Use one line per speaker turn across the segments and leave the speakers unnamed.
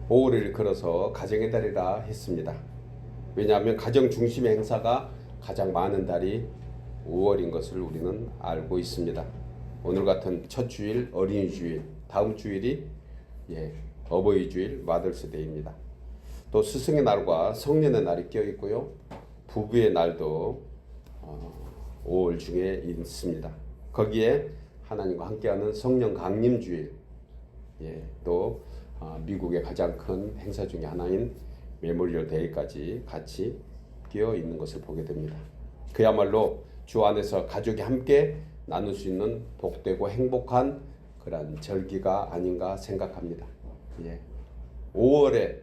5월을 걸어서 가정의 달이라 했습니다. 왜냐하면 가정 중심의 행사가 가장 많은 달이 5월인 것을 우리는 알고 있습니다. 오늘 같은 첫 주일 어린이 주일, 다음 주일이 어버이 주일 마더스데이입니다. 또 스승의 날과 성년의 날이 껴 있고요. 부부의 날도 5월 중에 있습니다. 거기에 하나님과 함께하는 성령 강림 주일, 또 미국의 가장 큰 행사 중에 하나인 메모리얼 데이까지 같이 끼어 있는 것을 보게 됩니다. 그야말로 주 안에서 가족이 함께 나눌 수 있는 복되고 행복한 그런 절기가 아닌가 생각합니다. 5월에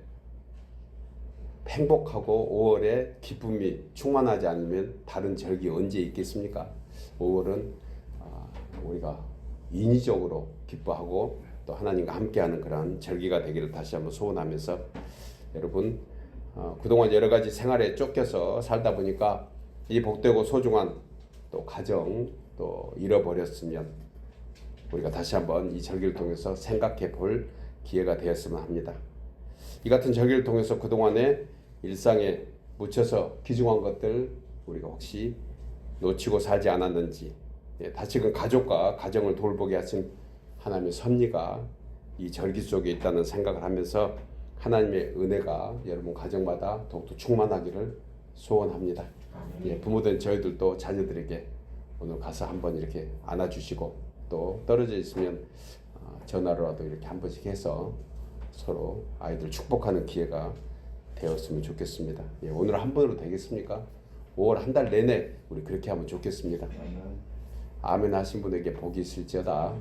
행복하고 5월에 기쁨이 충만하지 않으면 다른 절기 언제 있겠습니까? 5월은 우리가 인위적으로 기뻐하고 또 하나님과 함께하는 그런 절기가 되기를 다시 한번 소원하면서, 여러분 그동안 여러 가지 생활에 쫓겨서 살다 보니까 이 복되고 소중한 또 가정 또 잃어버렸으면 우리가 다시 한번 이 절기를 통해서 생각해 볼 기회가 되었으면 합니다. 이 같은 절기를 통해서 그동안의 일상에 묻혀서 귀중한 것들 우리가 혹시 놓치고 살지 않았는지, 다시금 가족과 가정을 돌보게 하신 하나님의 섭리가 이 절기 속에 있다는 생각을 하면서 하나님의 은혜가 여러분 가정마다 더욱더 충만하기를 소원합니다. 부모된 저희들도 자녀들에게 오늘 가서 한번 이렇게 안아주시고, 또 떨어져 있으면 전화로라도 이렇게 한 번씩 해서 서로 아이들 축복하는 기회가 되었으면 좋겠습니다. 오늘 한 번으로 되겠습니까? 5월 한 달 내내 우리 그렇게 하면 좋겠습니다. 아멘 하신 분에게 복이 있을지어다.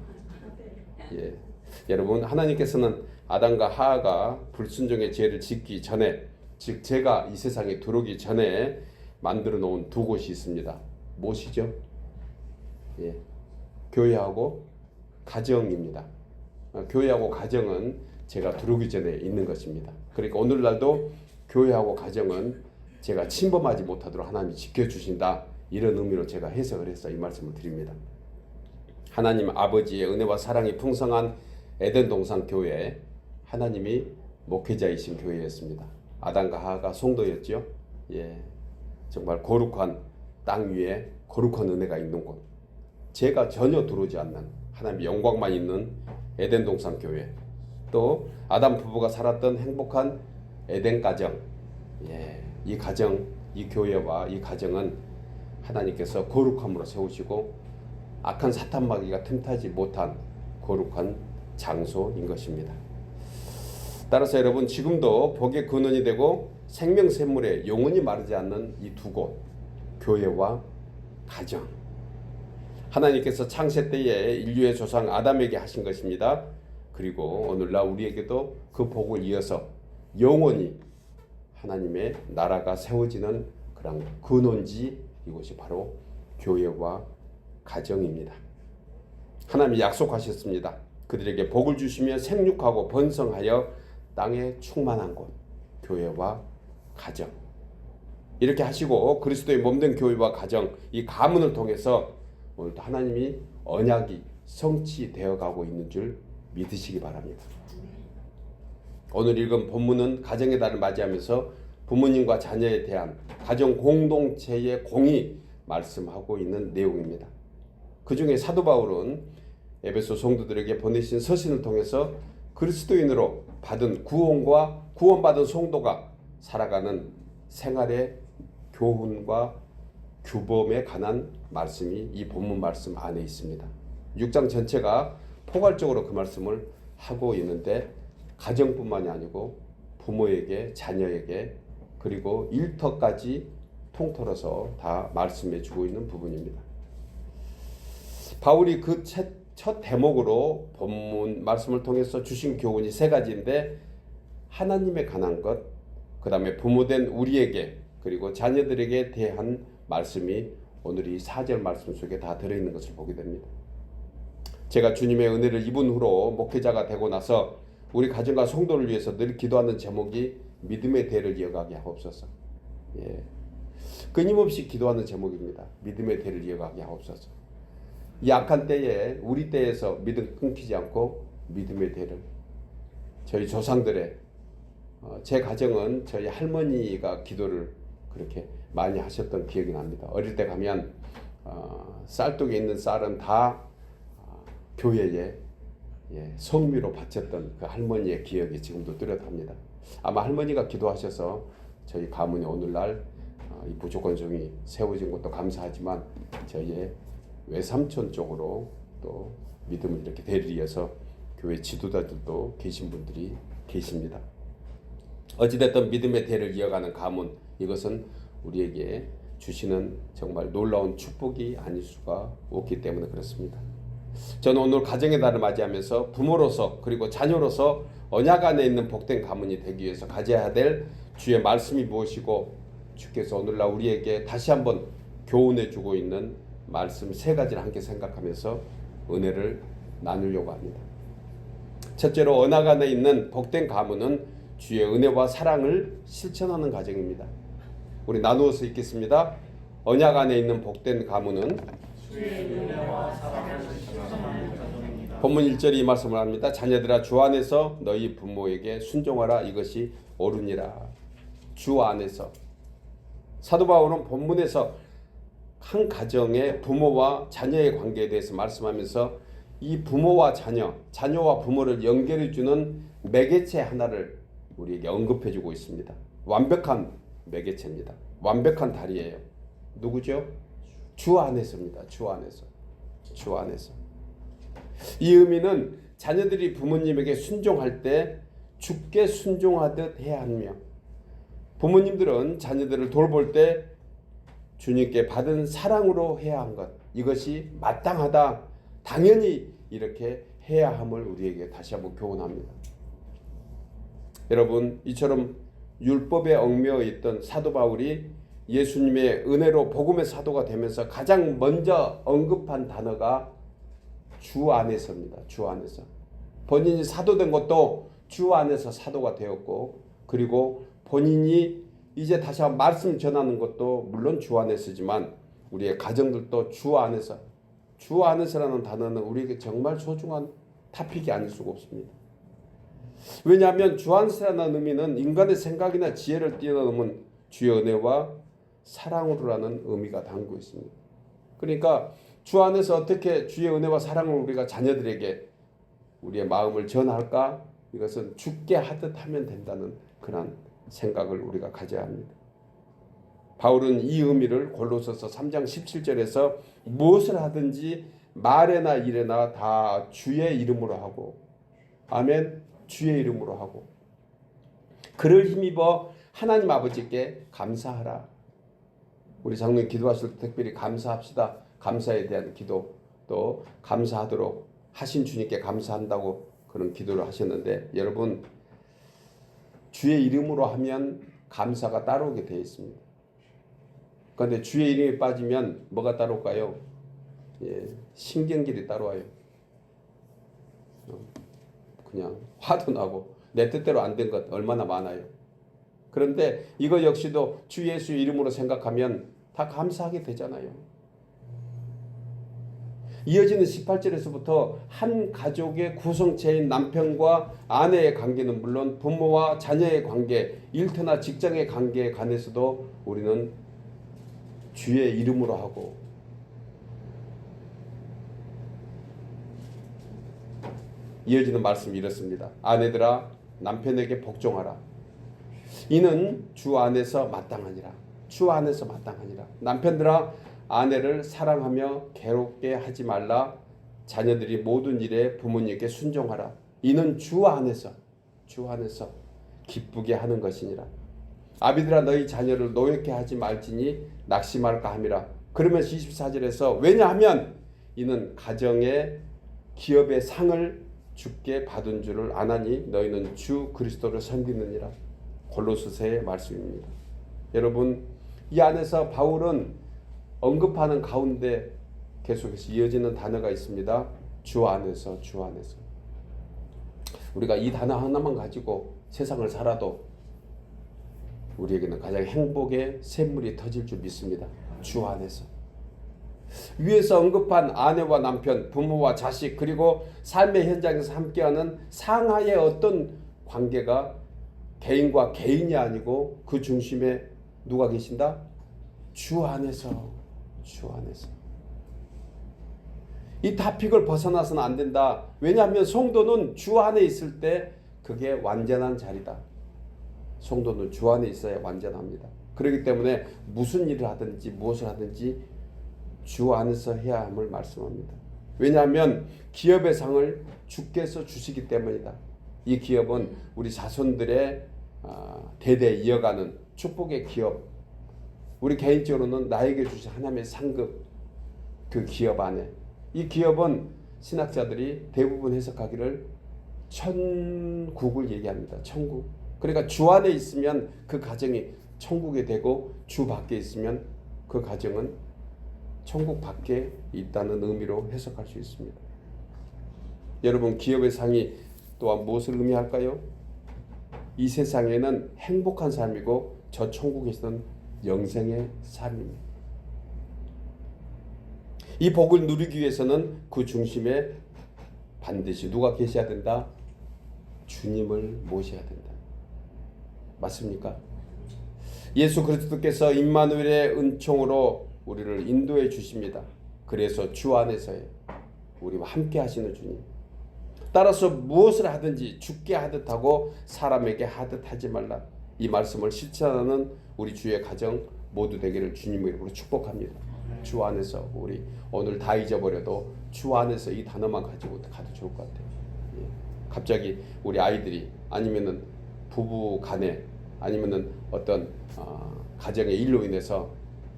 여러분 하나님께서는 아담과 하와가 불순종의 죄를 짓기 전에, 즉 죄가 이 세상에 들어오기 전에 만들어 놓은 두 곳이 있습니다. 무엇이죠? 교회하고 가정입니다. 교회하고 가정은 제가 들어오기 전에 있는 것입니다. 그러니까 오늘날도 교회하고 가정은 제가 침범하지 못하도록 하나님이 지켜주신다, 이런 의미로 제가 해석을 해서 이 말씀을 드립니다. 하나님 아버지의 은혜와 사랑이 풍성한 에덴 동산 교회, 하나님이 목회자이신 교회였습니다. 아담과 하와가 성도였죠. 정말 거룩한 땅 위에 거룩한 은혜가 있는 곳, 죄가 전혀 들어오지 않는 하나님의 영광만 있는 에덴 동산 교회, 또 아담 부부가 살았던 행복한 에덴 가정, 이 가정, 이 교회와 이 가정은 하나님께서 거룩함으로 세우시고 악한 사탄 마귀가 틈타지 못한 거룩한 장소인 것입니다. 따라서 여러분 지금도 복의 근원이 되고 생명샘물에 영원히 마르지 않는 이 두 곳, 교회와 가정, 하나님께서 창세 때에 인류의 조상 아담에게 하신 것입니다. 그리고 오늘날 우리에게도 그 복을 이어서 영원히 하나님의 나라가 세워지는 그런 근원지, 이곳이 바로 교회와 가정입니다. 하나님이 약속하셨습니다. 그들에게 복을 주시며 생육하고 번성하여 땅에 충만한 곳, 교회와 가정. 이렇게 하시고 그리스도의 몸된 교회와 가정, 이 가문을 통해서 오늘도 하나님이 언약이 성취되어 가고 있는 줄 믿으시기 바랍니다. 오늘 읽은 본문은 가정의 달을 맞이하면서 부모님과 자녀에 대한 가정 공동체의 공의 말씀하고 있는 내용입니다. 그 중에 사도 바울은 에베소 성도들에게 보내신 서신을 통해서 그리스도인으로 받은 구원과 구원받은 성도가 살아가는 생활의 교훈과 규범에 관한 말씀이 이 본문 말씀 안에 있습니다. 6장 전체가 포괄적으로 그 말씀을 하고 있는데, 가정뿐만이 아니고 부모에게, 자녀에게, 그리고 일터까지 통틀어서 다 말씀해 주고 있는 부분입니다. 바울이 그 첫 대목으로 본문 말씀을 통해서 주신 교훈이 세 가지인데, 하나님에 관한 것, 그 다음에 부모된 우리에게, 그리고 자녀들에게 대한 말씀이 오늘 이 4절 말씀 속에 다 들어있는 것을 보게 됩니다. 제가 주님의 은혜를 입은 후로 목회자가 되고 나서 우리 가정과 성도를 위해서 늘 기도하는 제목이 믿음의 대를 이어가게 하옵소서. 끊임없이 기도하는 제목입니다. 믿음의 대를 이어가게 하옵소서. 이 악한 때에 우리 때에서 믿음 끊기지 않고 믿음의 대를, 저희 조상들의 제 가정은 저희 할머니가 기도를 그렇게 많이 하셨던 기억이 납니다. 어릴 때 가면 쌀독에 있는 쌀은 다 교회에 성미로 바쳤던 그 할머니의 기억이 지금도 뚜렷합니다. 아마 할머니가 기도하셔서 저희 가문이 오늘날 이 부족건성이 세워진 것도 감사하지만 저희의 외삼촌 쪽으로 또 믿음을 이렇게 대를 이어서 교회 지도자들도 계신 분들이 계십니다. 어찌됐든 믿음의 대를 이어가는 가문, 이것은 우리에게 주시는 정말 놀라운 축복이 아닐 수가 없기 때문에 그렇습니다. 저는 오늘 가정의 달을 맞이하면서 부모로서 그리고 자녀로서 언약 안에 있는 복된 가문이 되기 위해서 가져야 될 주의 말씀이 무엇이고 주께서 오늘날 우리에게 다시 한번 교훈해 주고 있는 말씀 세 가지를 함께 생각하면서 은혜를 나누려고 합니다. 첫째로 언약 안에 있는 복된 가문은 주의 은혜와 사랑을 실천하는 가정입니다. 우리 나누어서 읽겠습니다. 언약 안에 있는 복된 가문은 주의 은혜와 사랑을 실천하는 가정입니다. 본문 1절이 이 말씀을 합니다. 자녀들아 주 안에서 너희 부모에게 순종하라. 이것이 옳으니라. 주 안에서. 사도 바울은 본문에서 한 가정의 부모와 자녀의 관계에 대해서 말씀하면서 이 부모와 자녀와 부모를 연결해 주는 매개체 하나를 우리에게 언급해 주고 있습니다. 완벽한 매개체입니다. 완벽한 다리예요. 누구죠? 주 안에서입니다. 주 안에서. 주 안에서. 이 의미는 자녀들이 부모님에게 순종할 때 주께 순종하듯 해야 하며, 부모님들은 자녀들을 돌볼 때 주님께 받은 사랑으로 해야 한 것, 이것이 마땅하다, 당연히 이렇게 해야 함을 우리에게 다시 한번 교훈합니다. 여러분, 이처럼 율법에 얽매여 있던 사도 바울이 예수님의 은혜로 복음의 사도가 되면서 가장 먼저 언급한 단어가 주 안에서입니다. 주 안에서. 본인이 사도된 것도 주 안에서 사도가 되었고, 그리고 본인이 이제 다시 한번 말씀 전하는 것도 물론 주 안에서지만 우리의 가정들도 주 안에서. 주 안에서라는 단어는 우리에게 정말 소중한 타픽이 아닐 수가 없습니다. 왜냐하면 주 안에서라는 의미는 인간의 생각이나 지혜를 뛰어넘은 주의 은혜와 사랑으로라는 의미가 담고 있습니다. 그러니까 주 안에서 어떻게 주의 은혜와 사랑을 우리가 자녀들에게 우리의 마음을 전할까? 이것은 주께 하듯 하면 된다는 그런 생각을 우리가 가져야 합니다. 바울은 이 의미를 골로새서 3장 17절에서 무엇을 하든지 말에나 일에나 다 주의 이름으로 하고, 아멘, 주의 이름으로 하고 그를 힘입어 하나님 아버지께 감사하라. 우리 장로님 기도하실 때 특별히 감사합시다. 감사에 대한 기도, 또 감사하도록 하신 주님께 감사한다고 그런 기도를 하셨는데, 여러분, 주의 이름으로 하면 감사가 따라오게 되어 있습니다. 그런데 주의 이름이 빠지면 뭐가 따라올까요? 신경질이 따라와요. 그냥 화도 나고 내 뜻대로 안 된 것 얼마나 많아요. 그런데 이거 역시도 주 예수 이름으로 생각하면 다 감사하게 되잖아요. 이어지는 18절에서부터 한 가족의 구성체인 남편과 아내의 관계는 물론 부모와 자녀의 관계, 일터나 직장의 관계에 관해서도 우리는 주의 이름으로 하고, 이어지는 말씀이 이렇습니다. 아내들아 남편에게 복종하라. 이는 주 안에서 마땅하니라. 주 안에서 마땅하니라. 남편들아 아내를 사랑하며 괴롭게 하지 말라. 자녀들이 모든 일에 부모님께 순종하라. 이는 주 안에서 기쁘게 하는 것이니라. 아비들아 너희 자녀를 노엽게 하지 말지니 낙심할까 함이라. 그러면서 24절에서 왜냐하면 이는 가정의 기업의 상을 주께 받은 줄을 아나니 너희는 주 그리스도를 섬기느니라. 골로새의 말씀입니다. 여러분, 이 안에서 바울은 언급하는 가운데 계속해서 이어지는 단어가 있습니다. 주 안에서, 주 안에서. 우리가 이 단어 하나만 가지고 세상을 살아도 우리에게는 가장 행복의 샘물이 터질 줄 믿습니다. 주 안에서. 위에서 언급한 아내와 남편, 부모와 자식, 그리고 삶의 현장에서 함께하는 상하의 어떤 관계가 개인과 개인이 아니고 그 중심에 누가 계신다? 주 안에서. 주 안에서. 이 다픽을 벗어나서는 안 된다. 왜냐하면 성도는 주 안에 있을 때 그게 완전한 자리다. 성도는 주 안에 있어야 완전합니다. 그렇기 때문에 무슨 일을 하든지 무엇을 하든지 주 안에서 해야 함을 말씀합니다. 왜냐하면 기업의 상을 주께서 주시기 때문이다. 이 기업은 우리 자손들의 대대 이어가는 축복의 기업. 우리 개인적으로는 나에게 주신 하나님의 상급, 그 기업 안에. 이 기업은 신학자들이 대부분 해석하기를 천국을 얘기합니다. 천국. 그러니까 주 안에 있으면 그 가정이 천국이 되고 주 밖에 있으면 그 가정은 천국 밖에 있다는 의미로 해석할 수 있습니다. 여러분, 기업의 상이 또한 무엇을 의미할까요? 이 세상에는 행복한 삶이고 저 천국에서는 영생의 삶입니다. 이 복을 누리기 위해서는 그 중심에 반드시 누가 계셔야 된다? 주님을 모셔야 된다. 맞습니까? 예수 그리스도께서 임마누엘의 은총으로 우리를 인도해 주십니다. 그래서 주 안에서의 우리와 함께 하시는 주님. 따라서 무엇을 하든지 주께 하듯 하고 사람에게 하듯 하지 말라. 이 말씀을 실천하는 우리 주의 가정 모두 되기를 주님의 이름으로 축복합니다. 주 안에서 우리 오늘 다 잊어버려도 주 안에서 이 단어만 가지고 가도 좋을 것 같아요. 예. 갑자기 우리 아이들이 아니면은 부부 간에 아니면은 어떤 가정의 일로 인해서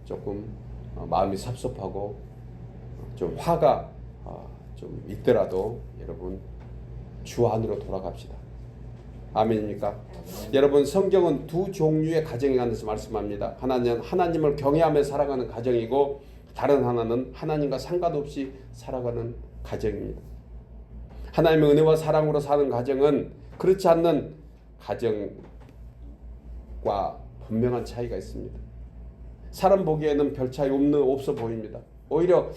조금 마음이 섭섭하고 좀 화가 좀 있더라도 여러분 주 안으로 돌아갑시다. 아멘입니까? 여러분, 성경은 두 종류의 가정에 관해서 말씀합니다. 하나는 하나님을 경외하며 살아가는 가정이고 다른 하나는 하나님과 상관없이 살아가는 가정입니다. 하나님의 은혜와 사랑으로 사는 가정은 그렇지 않는 가정과 분명한 차이가 있습니다. 사람 보기에는 별 차이 없어 보입니다. 오히려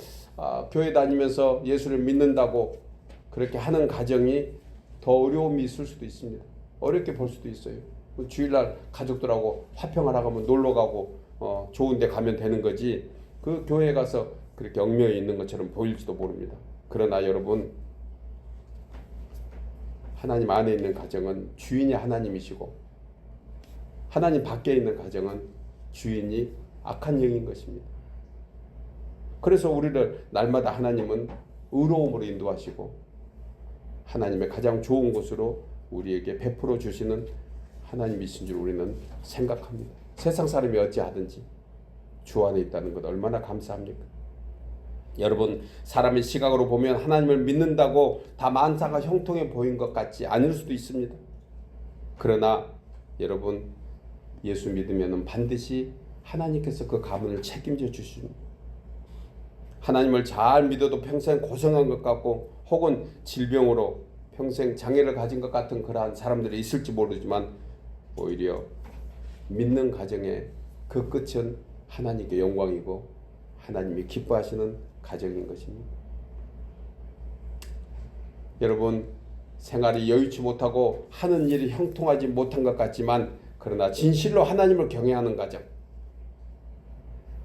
교회 다니면서 예수를 믿는다고 그렇게 하는 가정이 더 어려움이 있을 수도 있습니다. 어렵게 볼 수도 있어요. 주일날 가족들하고 화평을 하고 놀러 가고 좋은 데 가면 되는 거지 그 교회에 가서 그렇게 얽매여 있는 것처럼 보일지도 모릅니다. 그러나 여러분, 하나님 안에 있는 가정은 주인이 하나님이시고 하나님 밖에 있는 가정은 주인이 악한 영인 것입니다. 그래서 우리를 날마다 하나님은 의로움으로 인도하시고 하나님의 가장 좋은 곳으로 우리에게 베풀어 주시는 하나님이신 줄 우리는 생각합니다. 세상 사람이 어찌하든지 주 안에 있다는 것 얼마나 감사합니까? 여러분, 사람의 시각으로 보면 하나님을 믿는다고 다 만사가 형통해 보인 것 같지 않을 수도 있습니다. 그러나 여러분, 예수 믿으면 반드시 하나님께서 그 가문을 책임져 주십니다. 하나님을 잘 믿어도 평생 고생한 것 같고 혹은 질병으로 평생 장애를 가진 것 같은 그러한 사람들이 있을지 모르지만 오히려 믿는 가정의 그 끝은 하나님께 영광이고 하나님이 기뻐하시는 가정인 것입니다. 여러분, 생활이 여유치 못하고 하는 일이 형통하지 못한 것 같지만 그러나 진실로 하나님을 경외하는 가정,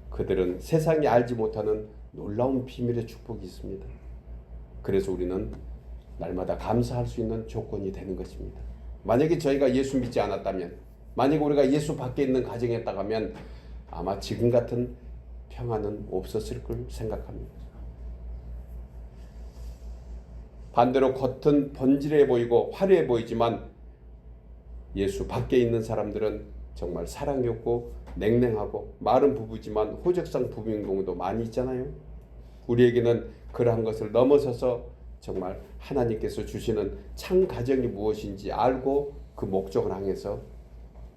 그들은 세상이 알지 못하는 놀라운 비밀의 축복이 있습니다. 그래서 우리는 날마다 감사할 수 있는 조건이 되는 것입니다. 만약에 저희가 예수 믿지 않았다면, 만약에 우리가 예수 밖에 있는 가정에 있다면 아마 지금 같은 평안은 없었을 걸 생각합니다. 반대로 겉은 번질해 보이고 화려해 보이지만 예수 밖에 있는 사람들은 정말 사랑이 없고 냉랭하고 마른 부부지만 호적상 부부인 경우도 많이 있잖아요. 우리에게는 그러한 것을 넘어서서 정말 하나님께서 주시는 참 가정이 무엇인지 알고 그 목적을 향해서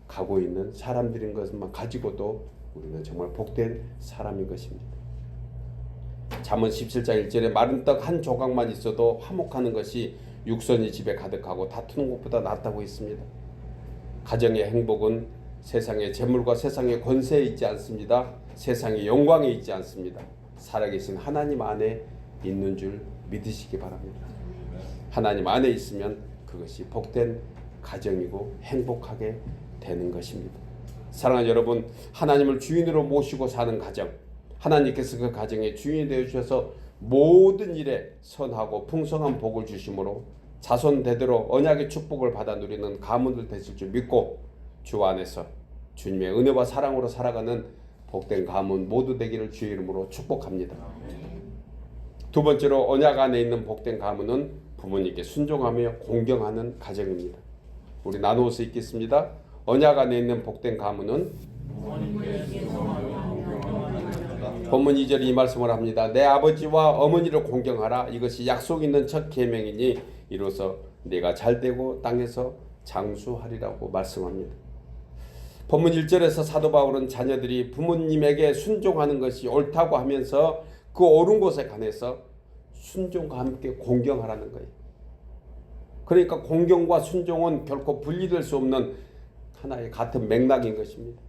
가고 있는 사람들인 것만 가지고도 우리는 정말 복된 사람인 것입니다. 잠언 17장 1절에 마른 떡 한 조각만 있어도 화목하는 것이 육선이 집에 가득하고 다투는 것보다 낫다고 했습니다. 가정의 행복은 세상의 재물과 세상의 권세에 있지 않습니다. 세상의 영광에 있지 않습니다. 살아계신 하나님 안에 있는 줄 믿으시기 바랍니다. 하나님 안에 있으면 그것이 복된 가정이고 행복하게 되는 것입니다. 사랑하는 여러분, 하나님을 주인으로 모시고 사는 가정, 하나님께서 그 가정의 주인이 되어 주셔서 모든 일에 선하고 풍성한 복을 주심으로 자손 대대로 언약의 축복을 받아 누리는 가문들 되실 줄 믿고 주 안에서 주님의 은혜와 사랑으로 살아가는 복된 가문 모두 되기를 주의 이름으로 축복합니다. 두 번째로, 언약 안에 있는 복된 가문은 부모님께 순종하며 공경하는 가정입니다. 우리 나누어서 읽겠습니다. 언약 안에 있는 복된 가문은 본문 2절이 이 말씀을 합니다. 내 아버지와 어머니를 공경하라. 이것이 약속 있는 첫 계명이니 이로써 내가 잘되고 땅에서 장수하리라고 말씀합니다. 본문 1절에서 사도 바울은 자녀들이 부모님에게 순종하는 것이 옳다고 하면서 그 옳은 것에 관해서 순종과 함께 공경하라는 거예요. 그러니까 공경과 순종은 결코 분리될 수 없는 하나의 같은 맥락인 것입니다.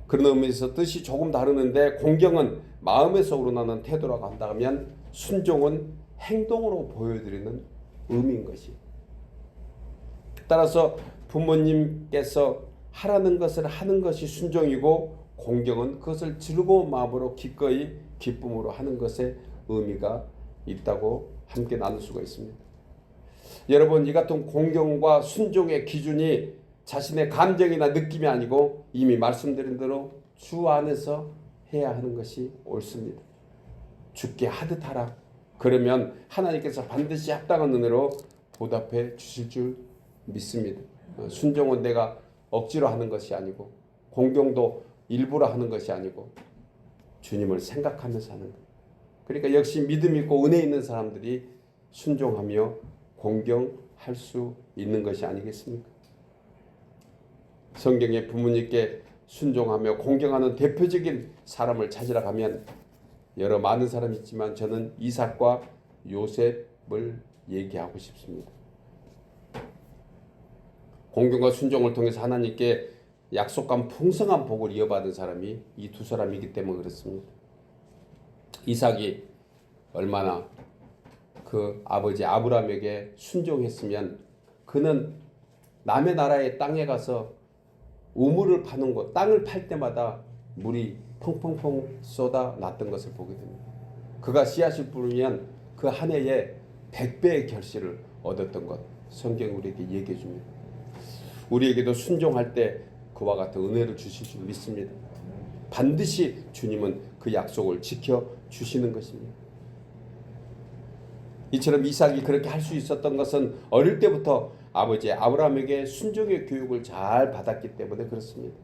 그런 의미에서 뜻이 조금 다르는데, 공경은 마음에서 우러나는 태도라고 한다면 순종은 행동으로 보여드리는 의미인 것이에요. 따라서 부모님께서 하라는 것을 하는 것이 순종이고, 공경은 그것을 즐거운 마음으로 기꺼이 기쁨으로 하는 것에 의미가 있다고 함께 나눌 수가 있습니다. 여러분, 이 같은 공경과 순종의 기준이 자신의 감정이나 느낌이 아니고 이미 말씀드린 대로 주 안에서 해야 하는 것이 옳습니다. 주께 하듯 하라. 그러면 하나님께서 반드시 합당한 은혜로 보답해 주실 줄 믿습니다. 순종은 내가 억지로 하는 것이 아니고, 공경도 일부러 하는 것이 아니고 주님을 생각하면서 하는 것. 그러니까 역시 믿음 있고 은혜 있는 사람들이 순종하며 공경할 수 있는 것이 아니겠습니까? 성경에 부모님께 순종하며 공경하는 대표적인 사람을 찾으러 가면 여러 많은 사람이 있지만 저는 이삭과 요셉을 얘기하고 싶습니다. 공경과 순종을 통해서 하나님께 약속한 풍성한 복을 이어받은 사람이 이 두 사람이기 때문에 그렇습니다. 이삭이 얼마나 그 아버지 아브라함에게 순종했으면 그는 남의 나라의 땅에 가서 우물을 파는 곳, 땅을 팔 때마다 물이 펑펑펑 쏟아났던 것을 보게 됩니다. 그가 씨앗을 뿌리면 그 한 해에 100배의 결실을 얻었던 것, 성경이 우리에게 얘기해 줍니다. 우리에게도 순종할 때 그와 같은 은혜를 주실 줄 믿습니다. 반드시 주님은 그 약속을 지켜주시는 것입니다. 이처럼 이삭이 그렇게 할 수 있었던 것은 어릴 때부터 아버지 아브라함에게 순종의 교육을 잘 받았기 때문에 그렇습니다.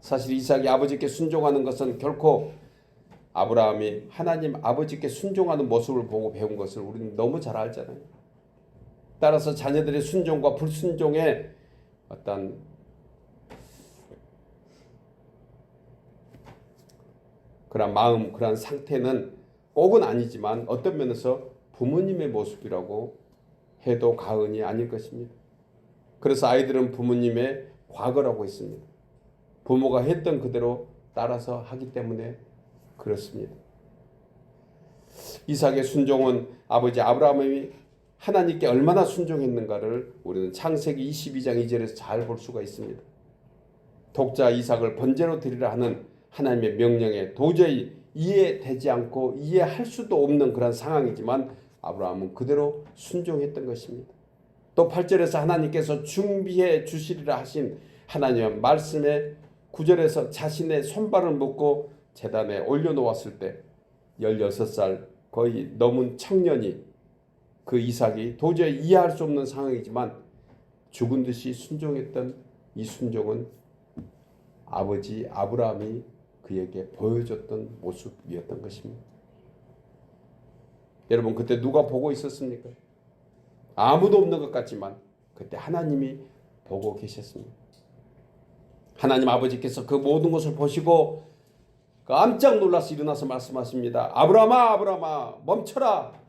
사실 이삭이 아버지께 순종하는 것은 결코 아브라함이 하나님 아버지께 순종하는 모습을 보고 배운 것을 우리는 너무 잘 알잖아요. 따라서 자녀들의 순종과 불순종의 어떤 그런 마음, 그런 상태는 꼭은 아니지만 어떤 면에서 부모님의 모습이라고 해도 과언이 아닐 것입니다. 그래서 아이들은 부모님의 과거라고 했습니다. 부모가 했던 그대로 따라서 하기 때문에 그렇습니다. 이삭의 순종은 아버지 아브라함이 하나님께 얼마나 순종했는가를 우리는 창세기 22장 2절에서 잘 볼 수가 있습니다. 독자 이삭을 번제로 드리라 하는 하나님의 명령에 도저히 이해되지 않고 이해할 수도 없는 그런 상황이지만 아브라함은 그대로 순종했던 것입니다. 또 8절에서 하나님께서 준비해 주시리라 하신 하나님의 말씀에 9절에서 자신의 손발을 묶고 제단에 올려놓았을 때 16살 거의 넘은 청년이 그 이삭이 도저히 이해할 수 없는 상황이지만 죽은 듯이 순종했던 이 순종은 아버지 아브라함이 그에게 보여줬던 모습이었던 것입니다. 여러분, 그때 누가 보고 있었습니까? 아무도 없는 것 같지만 그때 하나님이 보고 계셨습니다. 하나님 아버지께서 그 모든 것을 보시고 깜짝 놀라서 일어나서 말씀하십니다. 아브라함아, 아브라함아, 멈춰라.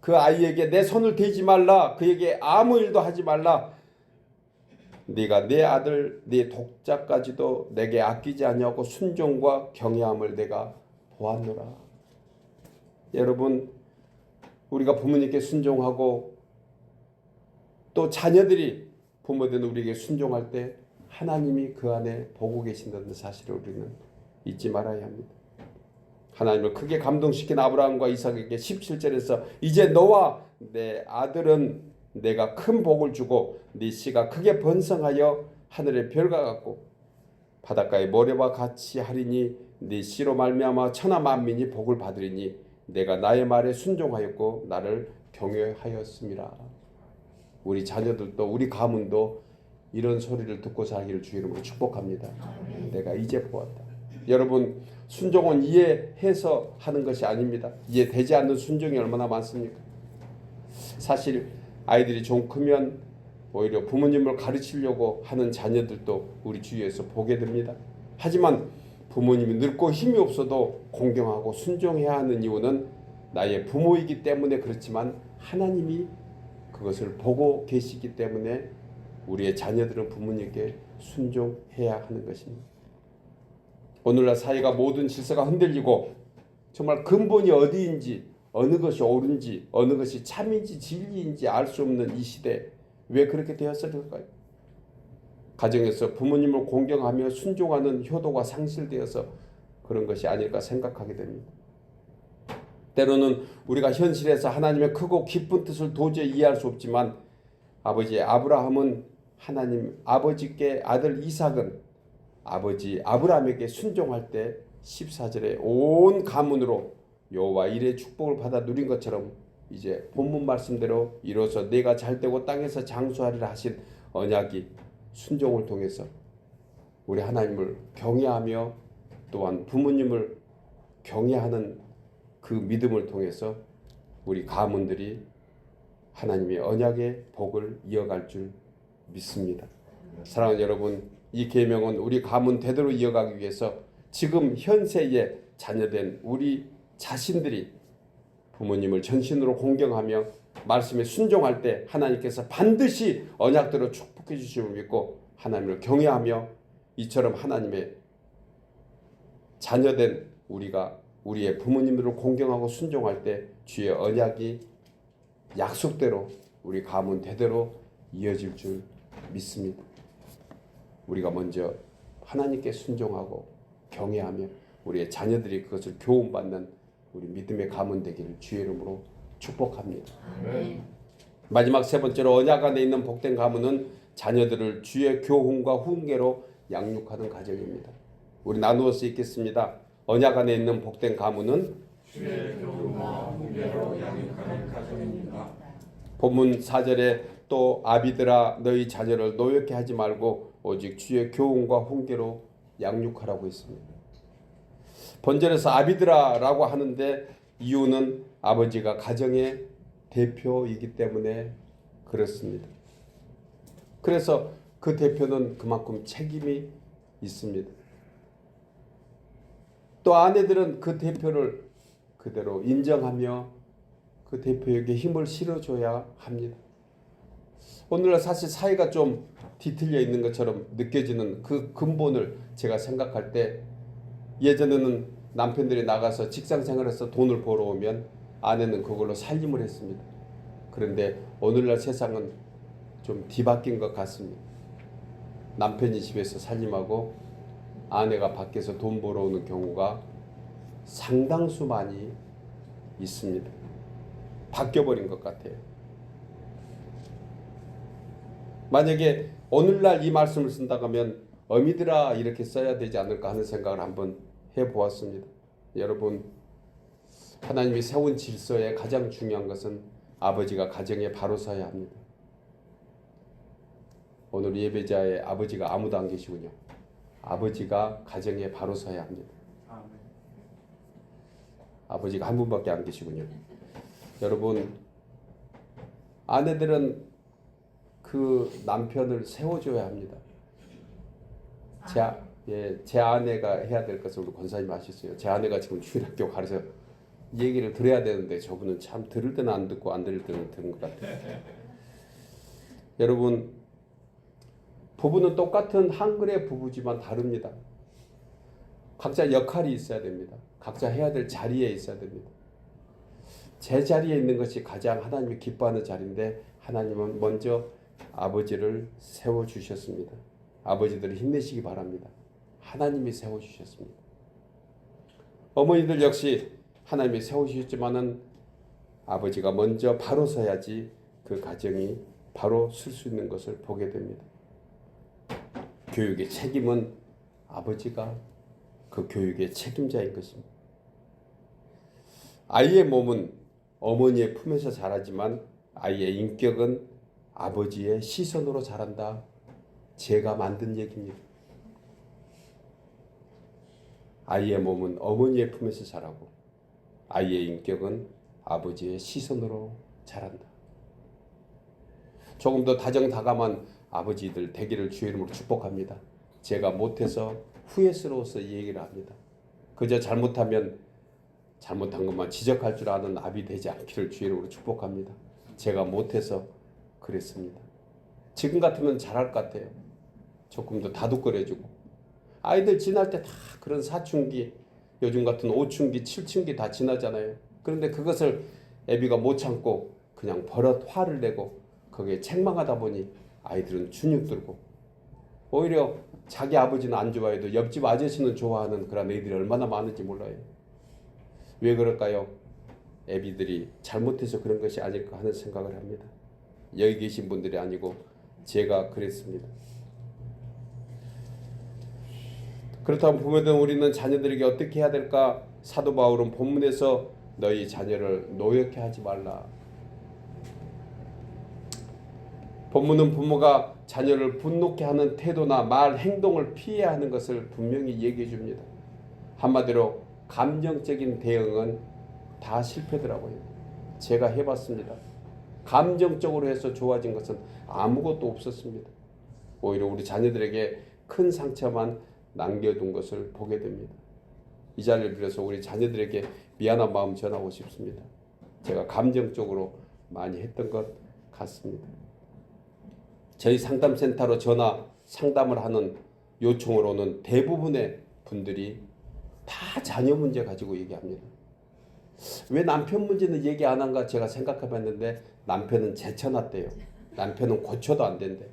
그 아이에게 내 손을 대지 말라. 그에게 아무 일도 하지 말라. 네가 내 아들 네 독자까지도 내게 아끼지 아니하고 순종과 경외함을 내가 보았노라. 여러분, 우리가 부모님께 순종하고 또 자녀들이 부모된 우리에게 순종할 때 하나님이 그 안에 보고 계신다는 사실을 우리는 잊지 말아야 합니다. 하나님을 크게 감동시킨 아브라함과 이삭에게 17절에서 이제 너와 내 아들은 내가 큰 복을 주고 네 씨가 크게 번성하여 하늘의 별과 같고 바닷가의 모래와 같이 하리니 네 씨로 말미암아 천하 만민이 복을 받으리니 내가 나의 말에 순종하였고 나를 경외하였음이라. 우리 자녀들도 우리 가문도 이런 소리를 듣고 살기를 주 이름으로 축복합니다. 내가 이제 보았다. 여러분, 순종은 이해해서 하는 것이 아닙니다. 이해되지 않는 순종이 얼마나 많습니까? 사실 아이들이 좀 크면 오히려 부모님을 가르치려고 하는 자녀들도 우리 주위에서 보게 됩니다. 하지만 부모님이 늙고 힘이 없어도 공경하고 순종해야 하는 이유는 나의 부모이기 때문에 그렇지만 하나님이 그것을 보고 계시기 때문에 우리의 자녀들은 부모님께 순종해야 하는 것입니다. 오늘날 사회가 모든 질서가 흔들리고 정말 근본이 어디인지 어느 것이 옳은지 어느 것이 참인지 진리인지 알 수 없는 이 시대 왜 그렇게 되었을까요? 가정에서 부모님을 공경하며 순종하는 효도가 상실되어서 그런 것이 아닐까 생각하게 됩니다. 때로는 우리가 현실에서 하나님의 크고 깊은 뜻을 도저히 이해할 수 없지만 아버지 아브라함은 하나님 아버지께 아들 이삭은 아버지 아브라함에게 순종할 때 14절에 온 가문으로 여호와 일의 축복을 받아 누린 것처럼 이제 본문 말씀대로 이로써 내가 잘되고 땅에서 장수하리라 하신 언약이 순종을 통해서 우리 하나님을 경외하며 또한 부모님을 경외하는 그 믿음을 통해서 우리 가문들이 하나님의 언약의 복을 이어갈 줄 믿습니다. 사랑하는 여러분, 이 계명은 우리 가문 대대로 이어가기 위해서 지금 현세에 자녀된 우리 자신들이 부모님을 전신으로 공경하며 말씀에 순종할 때 하나님께서 반드시 언약대로 축복해 주심을 믿고 하나님을 경외하며 이처럼 하나님의 자녀된 우리가 우리의 부모님들을 공경하고 순종할 때 주의 언약이 약속대로 우리 가문 대대로 이어질 줄 믿습니다. 우리가 먼저 하나님께 순종하고 경외하며 우리의 자녀들이 그것을 교훈받는 우리 믿음의 가문 되기를 주의 이름으로 축복합니다. 마지막 세 번째로 언약 안에 있는 복된 가문은 자녀들을 주의 교훈과 훈계로 양육하는 가정입니다. 우리 나누어서 읽겠습니다. 언약 안에 있는 복된 가문은 주의 교훈과 훈계로 양육하는 가정입니다. 본문 4절에 또 아비들아 너희 자녀를 노엽게 하지 말고 오직 주의 교훈과 훈계로 양육하라고 했습니다. 본절에서 아비들아라고 하는데 이유는 아버지가 가정의 대표이기 때문에 그렇습니다. 그래서 그 대표는 그만큼 책임이 있습니다. 또 아내들은 그 대표를 그대로 인정하며 그 대표에게 힘을 실어줘야 합니다. 오늘날 사실 사회가 좀 뒤틀려 있는 것처럼 느껴지는 그 근본을 제가 생각할 때 예전에는 남편들이 나가서 직장 생활해서 돈을 벌어오면 아내는 그걸로 살림을 했습니다. 그런데 오늘날 세상은 좀 뒤바뀐 것 같습니다. 남편이 집에서 살림하고 아내가 밖에서 돈 벌어오는 경우가 상당수 많이 있습니다. 바뀌어버린 것 같아요. 만약에 오늘날 이 말씀을 쓴다고 하면 어미들아 이렇게 써야 되지 않을까 하는 생각을 한번 해보았습니다. 여러분, 하나님이 세운 질서에 가장 중요한 것은 아버지가 가정에 바로 서야 합니다. 오늘 예배자의 아버지가 아무도 안 계시군요. 아버지가 가정에 바로 서야 합니다. 아버지가 한 분밖에 안 계시군요. 여러분, 아내들은 그 남편을 세워줘야 합니다. 제 아내가 해야 될 것을 우리 권사님 아시어요. 제 아내가 지금 주일학교 가르쳐 얘기를 들어야 되는데 저분은 참 들을 때는 안 듣고 안 들을 때는 듣는 것 같아요. 여러분, 부부는 똑같은 한글의 부부지만 다릅니다. 각자 역할이 있어야 됩니다. 각자 해야 될 자리에 있어야 됩니다. 제 자리에 있는 것이 가장 하나님이 기뻐하는 자리인데 하나님은 먼저 아버지를 세워주셨습니다. 아버지들 힘내시기 바랍니다. 하나님이 세워주셨습니다. 어머니들 역시 하나님이 세우셨지만은 아버지가 먼저 바로 서야지 그 가정이 바로 설 수 있는 것을 보게 됩니다. 교육의 책임은 아버지가 그 교육의 책임자인 것입니다. 아이의 몸은 어머니의 품에서 자라지만 아이의 인격은 아버지의 시선으로 자란다. 제가 만든 얘기입니다. 아이의 몸은 어머니의 품에서 자라고 아이의 인격은 아버지의 시선으로 자란다. 조금 더 다정다감한 아버지들 되기를 주의 이름으로 축복합니다. 제가 못해서 후회스러워서 이 얘기를 합니다. 그저 잘못하면 잘못한 것만 지적할 줄 아는 아비 되지 않기를 주의 이름으로 축복합니다. 제가 못해서 그랬습니다. 지금 같으면 잘할 것 같아요. 조금 더 다독거려주고 아이들 지날 때 다 그런 사춘기, 요즘 같은 5춘기, 7춘기 다 지나잖아요. 그런데 그것을 애비가 못 참고 그냥 버릇 화를 내고 거기에 책망하다 보니 아이들은 주눅 들고 오히려 자기 아버지는 안 좋아해도 옆집 아저씨는 좋아하는 그런 애들이 얼마나 많은지 몰라요. 왜 그럴까요? 애비들이 잘못해서 그런 것이 아닐까 하는 생각을 합니다. 여기 계신 분들이 아니고 제가 그랬습니다. 그렇다면 부모된 우리는 자녀들에게 어떻게 해야 될까? 사도 바울은 본문에서 너희 자녀를 노엽게 하지 말라. 본문은 부모가 자녀를 분노케 하는 태도나 말, 행동을 피해야 하는 것을 분명히 얘기해 줍니다. 한마디로 감정적인 대응은 다 실패더라고요. 제가 해봤습니다. 감정적으로 해서 좋아진 것은 아무것도 없었습니다. 오히려 우리 자녀들에게 큰 상처만 남겨둔 것을 보게 됩니다. 이 자리를 빌어서 우리 자녀들에게 미안한 마음 전하고 싶습니다. 제가 감정적으로 많이 했던 것 같습니다. 저희 상담센터로 전화 상담을 하는 요청을 오는 대부분의 분들이 다 자녀 문제 가지고 얘기합니다. 왜 남편 문제는 얘기 안 한가 제가 생각해봤는데 남편은 제쳐놨대요. 남편은 고쳐도 안 된대.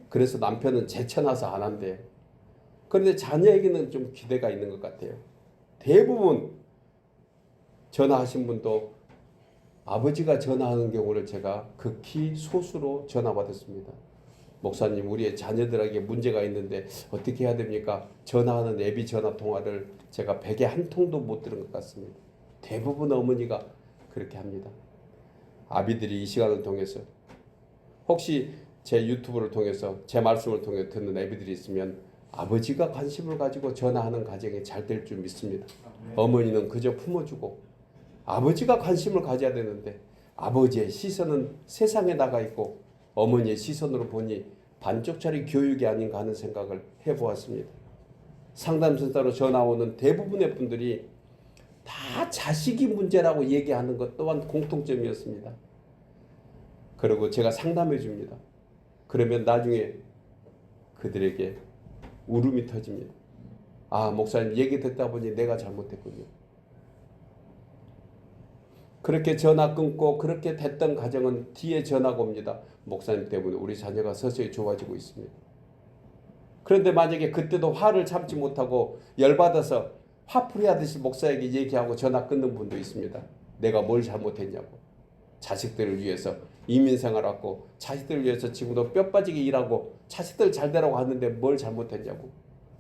그래서 남편은 제쳐놔서 안 한대요. 그런데 자녀에게는 좀 기대가 있는 것 같아요. 대부분 전화하신 분도 아버지가 전화하는 경우를 제가 극히 소수로 전화받았습니다. 목사님, 우리의 자녀들에게 문제가 있는데 어떻게 해야 됩니까? 전화하는 애비 전화 통화를 제가 100에 한 통도 못 들은 것 같습니다. 대부분 어머니가 그렇게 합니다. 아비들이 이 시간을 통해서 혹시 제 유튜브를 통해서 제 말씀을 통해 듣는 애비들이 있으면 아버지가 관심을 가지고 전화하는 가정이 잘 될 줄 믿습니다. 어머니는 그저 품어주고 아버지가 관심을 가져야 되는데 아버지의 시선은 세상에 나가 있고 어머니의 시선으로 보니 반쪽짜리 교육이 아닌가 하는 생각을 해보았습니다. 상담센터로 전화 오는 대부분의 분들이 다 자식이 문제라고 얘기하는 것 또한 공통점이었습니다. 그리고 제가 상담해 줍니다. 그러면 나중에 그들에게 울음이 터집니다. 아, 목사님 얘기 듣다 보니 내가 잘못했군요. 그렇게 전화 끊고 그렇게 됐던 가정은 뒤에 전화가 옵니다. 목사님 때문에 우리 자녀가 서서히 좋아지고 있습니다. 그런데 만약에 그때도 화를 참지 못하고 열받아서 화풀이하듯이 목사에게 얘기하고 전화 끊는 분도 있습니다. 내가 뭘 잘못했냐고. 자식들을 위해서 이민생활하고 자식들을 위해서 지금도 뼈 빠지게 일하고 자식들 잘 되라고 하는데 뭘 잘못했냐고.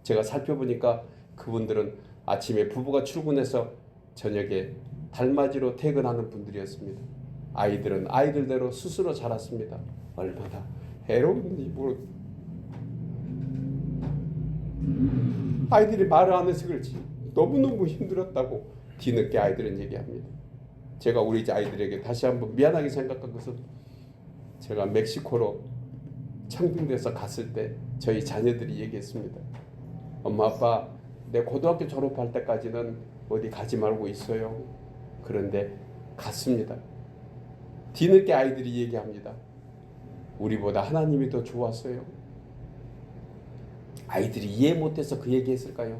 제가 살펴보니까 그분들은 아침에 부부가 출근해서 저녁에 달맞이로 퇴근하는 분들이었습니다. 아이들은 아이들대로 스스로 자랐습니다. 얼마나 해로운지 모르. 아이들이 말을 안 해서 그렇지 너무너무 힘들었다고 뒤늦게 아이들은 얘기합니다. 제가 우리 아이들에게 다시 한번 미안하게 생각한 것은 제가 멕시코로 청빙돼서 갔을 때 저희 자녀들이 얘기했습니다. 엄마 아빠 내 고등학교 졸업할 때까지는 어디 가지 말고 있어요. 그런데 갔습니다. 뒤늦게 아이들이 얘기합니다. 우리보다 하나님이 더 좋았어요. 아이들이 이해 못해서 그 얘기했을까요?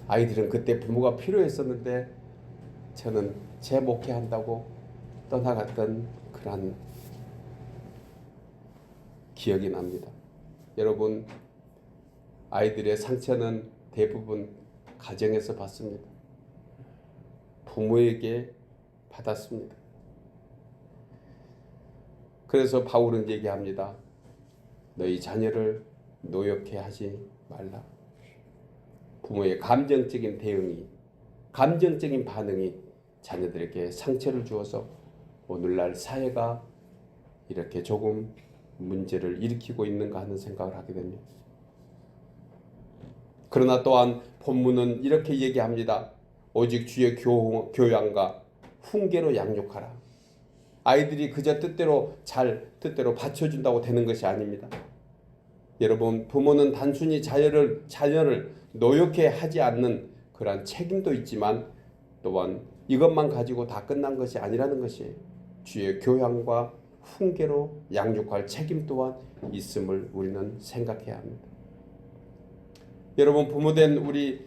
아이들은 그때 부모가 필요했었는데 저는 제 목회한다고 떠나갔던 그런 기억이 납니다. 여러분, 아이들의 상처는 대부분 가정에서 받습니다. 부모에게 받았습니다. 그래서 바울은 얘기합니다. 너희 자녀를 노엽게 하지 말라. 부모의 감정적인 대응이, 감정적인 반응이 자녀들에게 상처를 주어서 오늘날 사회가 이렇게 조금 문제를 일으키고 있는가 하는 생각을 하게 됩니다. 그러나 또한 본문은 이렇게 얘기합니다. 오직 주의 교양과 훈계로 양육하라. 아이들이 그저 뜻대로 받쳐준다고 되는 것이 아닙니다. 여러분, 부모는 단순히 자녀를 노엽게 하지 않는 그러한 책임도 있지만 또한 이것만 가지고 다 끝난 것이 아니라는 것이에요. 주의 교양과 훈계로 양육할 책임 또한 있음을 우리는 생각해야 합니다. 여러분, 부모된 우리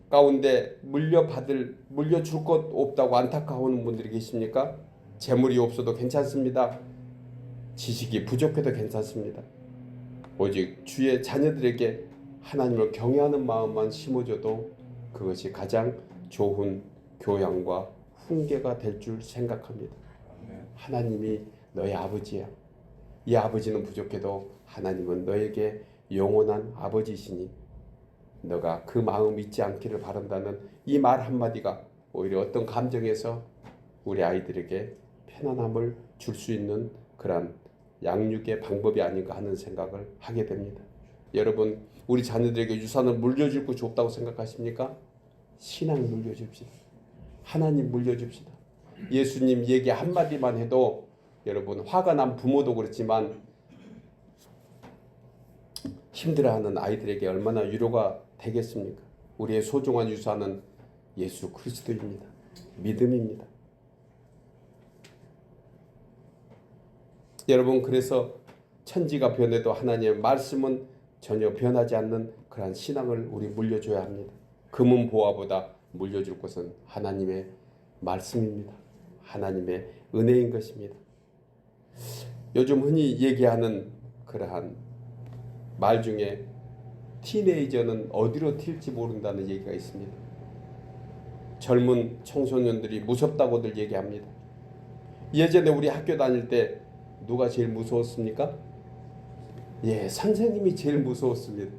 가운데 물려줄 것 없다고 안타까워하는 분들이 계십니까? 재물이 없어도 괜찮습니다. 지식이 부족해도 괜찮습니다. 오직 주의 자녀들에게 하나님을 경외하는 마음만 심어줘도 그것이 가장 좋은 교양과 훈계가 될 줄 생각합니다. 하나님이 너의 아버지야. 이 아버지는 부족해도 하나님은 너에게 영원한 아버지시니 너가 그 마음 잊지 않기를 바란다는 이 말 한마디가 오히려 어떤 감정에서 우리 아이들에게 편안함을 줄 수 있는 그런 양육의 방법이 아닌가 하는 생각을 하게 됩니다. 여러분, 우리 자녀들에게 유산을 물려줄 것이 없다고 생각하십니까? 신앙 물려줍시다. 하나님 물려줍시다. 예수님 얘기 한마디만 해도 여러분, 화가 난 부모도 그렇지만 힘들어하는 아이들에게 얼마나 위로가 되겠습니까? 우리의 소중한 유산은 예수 그리스도입니다. 믿음입니다. 여러분, 그래서 천지가 변해도 하나님의 말씀은 전혀 변하지 않는 그러한 신앙을 우리 물려줘야 합니다. 금은 보화보다 물려줄 것은 하나님의 말씀입니다. 하나님의 은혜인 것입니다. 요즘 흔히 얘기하는 그러한 말 중에 티네이저는 어디로 튈지 모른다는 얘기가 있습니다. 젊은 청소년들이 무섭다고들 얘기합니다. 예전에 우리 학교 다닐 때 누가 제일 무서웠습니까? 선생님이 제일 무서웠습니다.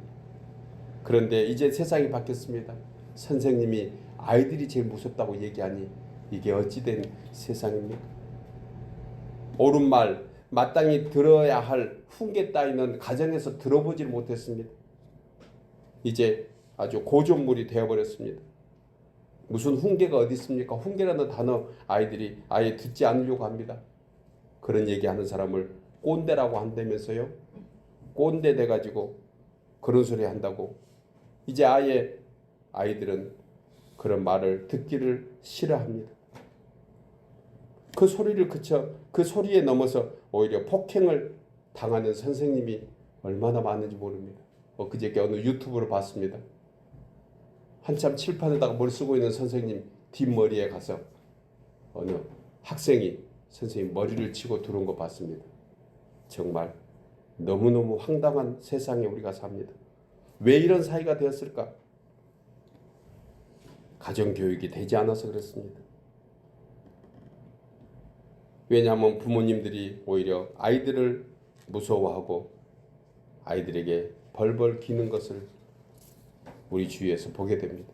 그런데 이제 세상이 바뀌었습니다. 선생님이 아이들이 제일 무섭다고 얘기하니 이게 어찌된 세상입니까? 옳은 말, 마땅히 들어야 할 훈계 따위는 가정에서 들어보질 못했습니다. 이제 아주 고전물이 되어버렸습니다. 무슨 훈계가 어디 있습니까? 훈계라는 단어 아이들이 아예 듣지 않으려고 합니다. 그런 얘기하는 사람을 꼰대라고 한다면서요. 꼰대 돼가지고 그런 소리 한다고. 이제 아예 아이들은 그런 말을 듣기를 싫어합니다. 그 소리를 그쳐 그 소리에 넘어서 오히려 폭행을 당하는 선생님이 얼마나 많은지 모릅니다. 그저께 어느 유튜브를 봤습니다. 한참 칠판에다가 뭘 쓰고 있는 선생님 뒷머리에 가서 어느 학생이 선생님 머리를 치고 들어온 거 봤습니다. 정말 너무너무 황당한 세상에 우리가 삽니다. 왜 이런 사회가 되었을까? 가정교육이 되지 않아서 그렇습니다. 왜냐하면 부모님들이 오히려 아이들을 무서워하고 아이들에게 벌벌 기는 것을 우리 주위에서 보게 됩니다.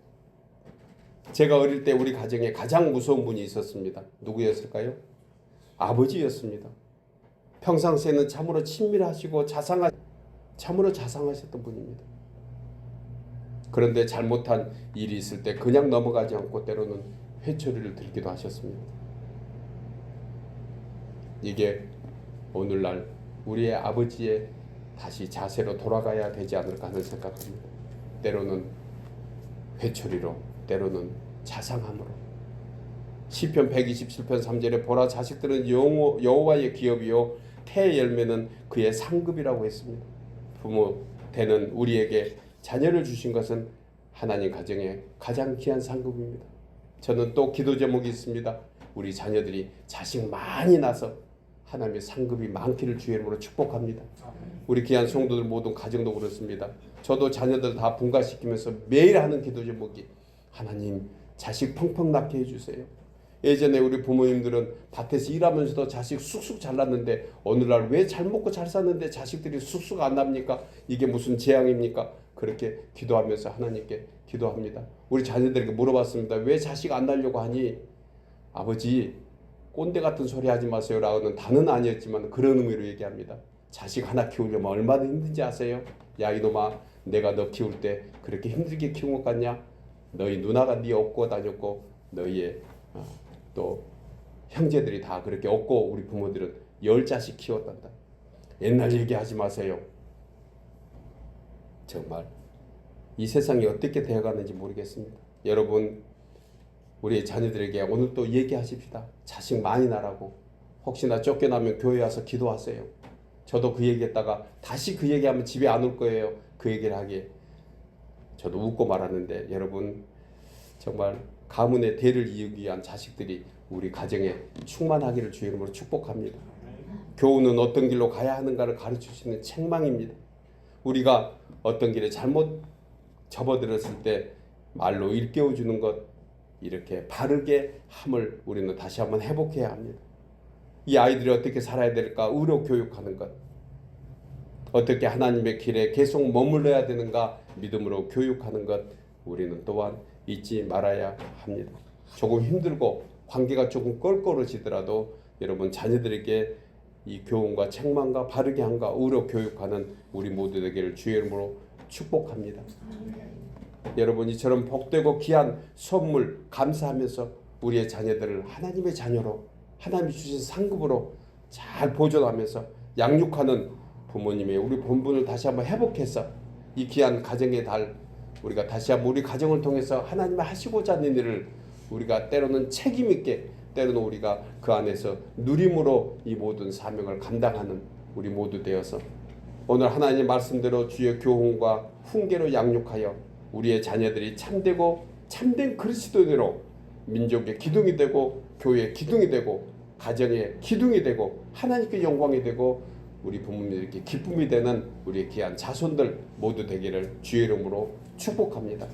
제가 어릴 때 우리 가정에 가장 무서운 분이 있었습니다. 누구였을까요? 아버지였습니다. 평상시에는 참으로 친밀하시고 참으로 자상하셨던 분입니다. 그런데 잘못한 일이 있을 때 그냥 넘어가지 않고 때로는 회초리를 들기도 하셨습니다. 이게 오늘날 우리의 아버지의 다시 자세로 돌아가야 되지 않을까 하는 생각합니다. 때로는 회초리로, 때로는 자상함으로. 시편 127편 3절에 보라 자식들은 여호와의 기업이요 태의 열매는 그의 상급이라고 했습니다. 부모 되는 우리에게 자녀를 주신 것은 하나님 가정의 가장 귀한 상급입니다. 저는 또 기도 제목이 있습니다. 우리 자녀들이 자식 많이 낳아서 하나님의 상급이 많기를 주의 이름으로 축복합니다. 우리 귀한 성도들 모든 가정도 그렇습니다. 저도 자녀들 다 분가시키면서 매일 하는 기도 제목이 하나님 자식 펑펑 낳게 해주세요. 예전에 우리 부모님들은 밭에서 일하면서도 자식 쑥쑥 잘 낳는데 오늘날 왜 잘 먹고 잘 사는데 자식들이 쑥쑥 안 납니까? 이게 무슨 재앙입니까? 그렇게 기도하면서 하나님께 기도합니다. 우리 자녀들에게 물어봤습니다. 왜 자식 안 낳으려고 하니? 아버지 꼰대 같은 소리 하지 마세요 라고는 단은 아니었지만 그런 의미로 얘기합니다. 자식 하나 키우려면 얼마나 힘든지 아세요? 야 이놈아, 내가 너 키울 때 그렇게 힘들게 키운 것 같냐? 너희 누나가 네 업고 다녔고 너희의 또 형제들이 다 그렇게 없고 우리 부모들은 10자식 키웠단다. 옛날 얘기하지 마세요. 정말 이 세상이 어떻게 되어가는지 모르겠습니다. 여러분 우리 자녀들에게 오늘 또 얘기하십시다. 자식 많이 낳으라고. 혹시나 쫓겨나면 교회 와서 기도하세요. 저도 그 얘기했다가 다시 그 얘기하면 집에 안 올 거예요. 그 얘기를 하기에 저도 웃고 말았는데 여러분 정말 가문의 대를 이루기 위한 자식들이 우리 가정에 충만하기를 주의 이름으로 축복합니다. 교훈은 어떤 길로 가야 하는가를 가르쳐주시는 책망입니다. 우리가 어떤 길에 잘못 접어들었을 때 말로 일깨워주는 것, 이렇게 바르게 함을 우리는 다시 한번 회복해야 합니다. 이 아이들이 어떻게 살아야 될까 의로 교육하는 것, 어떻게 하나님의 길에 계속 머물러야 되는가 믿음으로 교육하는 것, 우리는 또한 잊지 말아야 합니다. 조금 힘들고 관계가 조금 껄끄러지더라도 여러분 자녀들에게 이 교훈과 책망과 바르게 함과 의로 교육하는 우리 모두 되기를 주의 이름으로 축복합니다. 여러분 이처럼 복되고 귀한 선물 감사하면서 우리의 자녀들을 하나님의 자녀로 하나님이 주신 상급으로 잘 보존하면서 양육하는 부모님의 우리 본분을 다시 한번 회복해서 이 귀한 가정의 달 우리가 다시 한번 우리 가정을 통해서 하나님이 하시고자 하는 일을 우리가 때로는 책임 있게 때로는 우리가 그 안에서 누림으로 이 모든 사명을 감당하는 우리 모두 되어서 오늘 하나님 말씀대로 주의 교훈과 훈계로 양육하여 우리의 자녀들이 참되고 참된 그리스도인으로 민족의 기둥이 되고 교회의 기둥이 되고 가정의 기둥이 되고 하나님께 영광이 되고 우리 부모님들께 기쁨이 되는 우리의 귀한 자손들 모두 되기를 주의 이름으로 축복합니다.